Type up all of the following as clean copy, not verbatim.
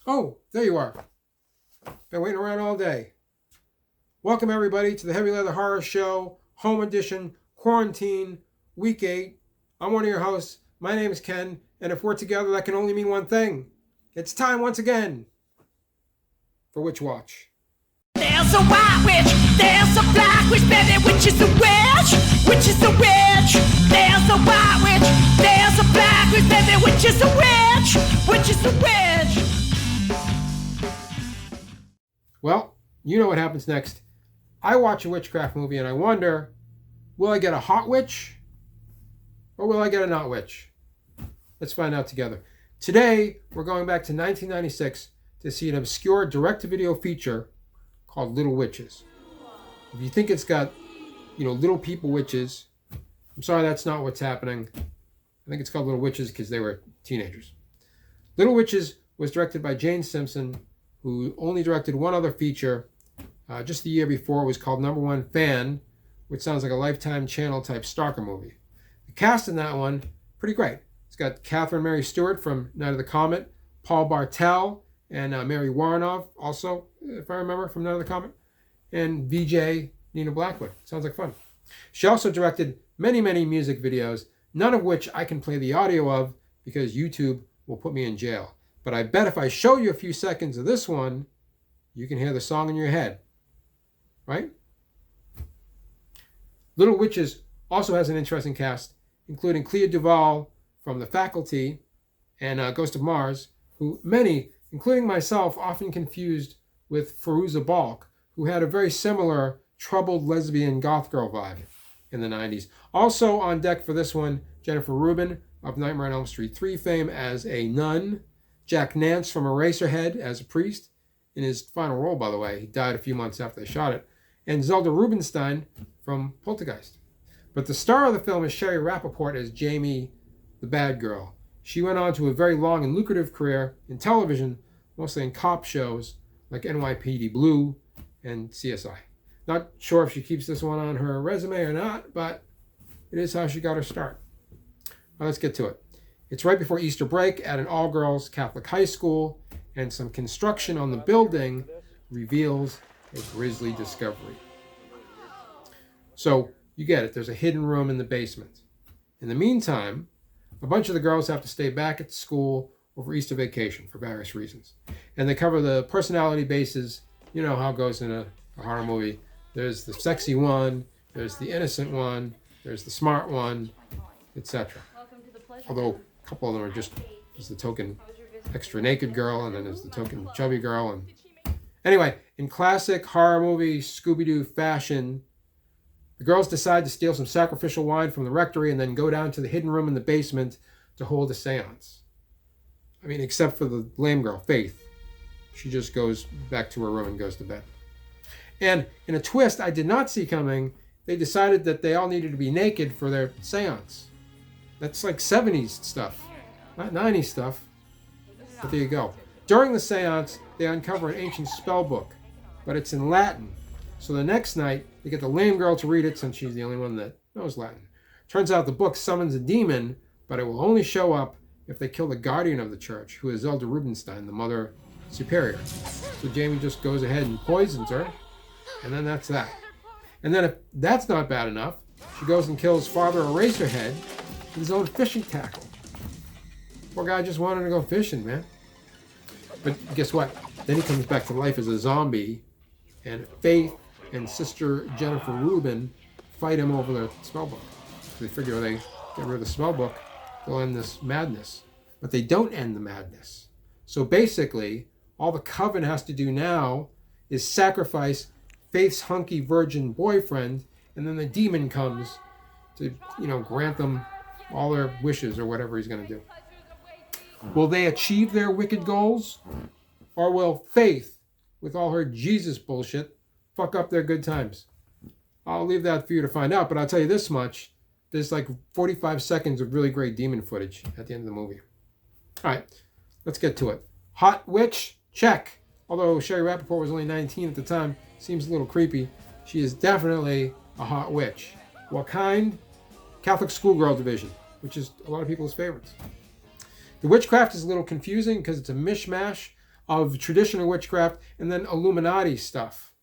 Oh, there you are. Been waiting around all day. Welcome, everybody, to the Heavy Leather Horror Show, Home Edition, Quarantine, Week 8. I'm one of your hosts. My name is Ken, and if we're together, that can only mean one thing. It's time once again for Witch Watch. There's a white witch, there's a black witch, baby, which is a witch? Which is a witch? There's a white witch, there's a black witch, baby, which is a witch? Which is a witch? Well, you know what happens next. I watch a witchcraft movie and I wonder, will I get a hot witch or will I get a not witch? Let's find out together. Today, we're going back to 1996 to see an obscure direct-to-video feature called Little Witches. If you think it's got, little people witches, I'm sorry, that's not what's happening. I think it's called Little Witches because they were teenagers. Little Witches was directed by Jane Simpson, who only directed one other feature just the year before. It was called Number One Fan, which sounds like a Lifetime Channel type stalker movie. The cast in that one, pretty great. It's got Catherine Mary Stewart from Night of the Comet, Paul Bartel, and Mary Warrenov, also, if I remember, from Night of the Comet, and VJ Nina Blackwood. Sounds like fun. She also directed many, many music videos, none of which I can play the audio of because YouTube will put me in jail. But I bet if I show you a few seconds of this one, you can hear the song in your head. Right? Little Witches also has an interesting cast, including Clea Duvall from The Faculty and Ghost of Mars, who many, including myself, often confused with Fairuza Balk, who had a very similar troubled lesbian goth girl vibe in the 90s. Also on deck for this one, Jennifer Rubin of Nightmare on Elm Street 3 fame as a nun, Jack Nance from Eraserhead as a priest, in his final role, by the way. He died a few months after they shot it. And Zelda Rubinstein from Poltergeist. But the star of the film is Sherry Rappaport as Jamie, the bad girl. She went on to a very long and lucrative career in television, mostly in cop shows like NYPD Blue and CSI. Not sure if she keeps this one on her resume or not, but it is how she got her start. Well, let's get to it. It's right before Easter break at an all-girls Catholic high school, and some construction on the building reveals a grisly discovery. So, you get it. There's a hidden room in the basement. In the meantime, a bunch of the girls have to stay back at the school over Easter vacation for various reasons. And they cover the personality bases. You know how it goes in a horror movie. There's the sexy one, there's the innocent one, there's the smart one, etc. Although a couple of them are just the token extra naked girl, and then there's the token chubby girl. And anyway, in classic horror movie Scooby-Doo fashion, the girls decide to steal some sacrificial wine from the rectory and then go down to the hidden room in the basement to hold a seance. I mean, except for the lame girl, Faith. She just goes back to her room and goes to bed. And in a twist I did not see coming, they decided that they all needed to be naked for their seance. That's like 70s stuff, not 90s stuff. But there you go. During the seance, they uncover an ancient spell book, but it's in Latin. So the next night, they get the lame girl to read it since she's the only one that knows Latin. Turns out the book summons a demon, but it will only show up if they kill the guardian of the church, who is Zelda Rubinstein, the mother superior. So Jamie just goes ahead and poisons her, and then that's that. And then if that's not bad enough, she goes and kills Father Eraserhead with his own fishing tackle. Poor guy just wanted to go fishing, man. But guess what? Then he comes back to life as a zombie, and Faith and Sister Jennifer Rubin fight him over the spellbook. So they figure they get rid of the spellbook, they'll end this madness. But they don't end the madness. So basically, all the coven has to do now is sacrifice Faith's hunky virgin boyfriend, and then the demon comes to, grant them all their wishes or whatever he's going to do. Will they achieve their wicked goals? Or will Faith, with all her Jesus bullshit, fuck up their good times? I'll leave that for you to find out, but I'll tell you this much. There's like 45 seconds of really great demon footage at the end of the movie. All right, let's get to it. Hot witch? Check. Although Sherry Rappaport was only 19 at the time, seems a little creepy. She is definitely a hot witch. What kind? Catholic schoolgirl division, which is a lot of people's favorites. The witchcraft is a little confusing because it's a mishmash of traditional witchcraft and then Illuminati stuff.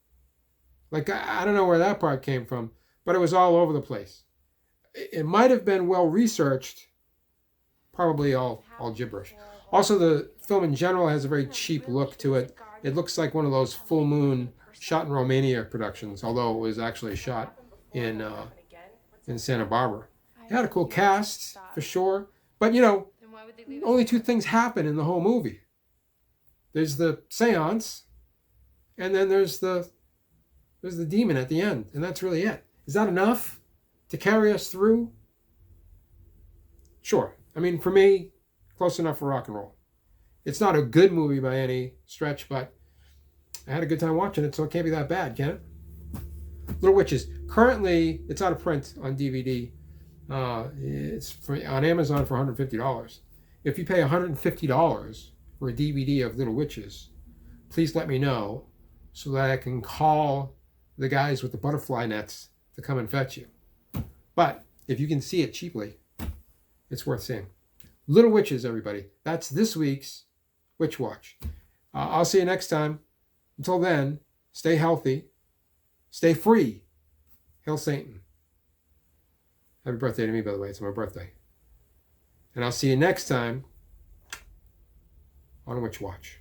Like, I don't know where that part came from, but it was all over the place. It might have been well researched, probably all gibberish. Also, the film in general has a very cheap look to it. It looks like one of those full moon shot in Romania productions, although it was actually shot in Santa Barbara. It had a cool cast, for sure. But, you know, only two things happen in the whole movie. There's the seance, and then there's the demon at the end, and that's really it. Is that enough to carry us through? Sure. I mean, for me, close enough for rock and roll. It's not a good movie by any stretch, but I had a good time watching it, so it can't be that bad, can it? Little Witches. Currently, it's out of print on DVD. It's on Amazon for $150. If you pay $150 for a DVD of Little Witches, please let me know so that I can call the guys with the butterfly nets to come and fetch you. But if you can see it cheaply, it's worth seeing. Little Witches, everybody. That's this week's Witch Watch. I'll see you next time. Until then, stay healthy, stay free. Hail Satan. Happy birthday to me, by the way. It's my birthday. And I'll see you next time on Witch Watch.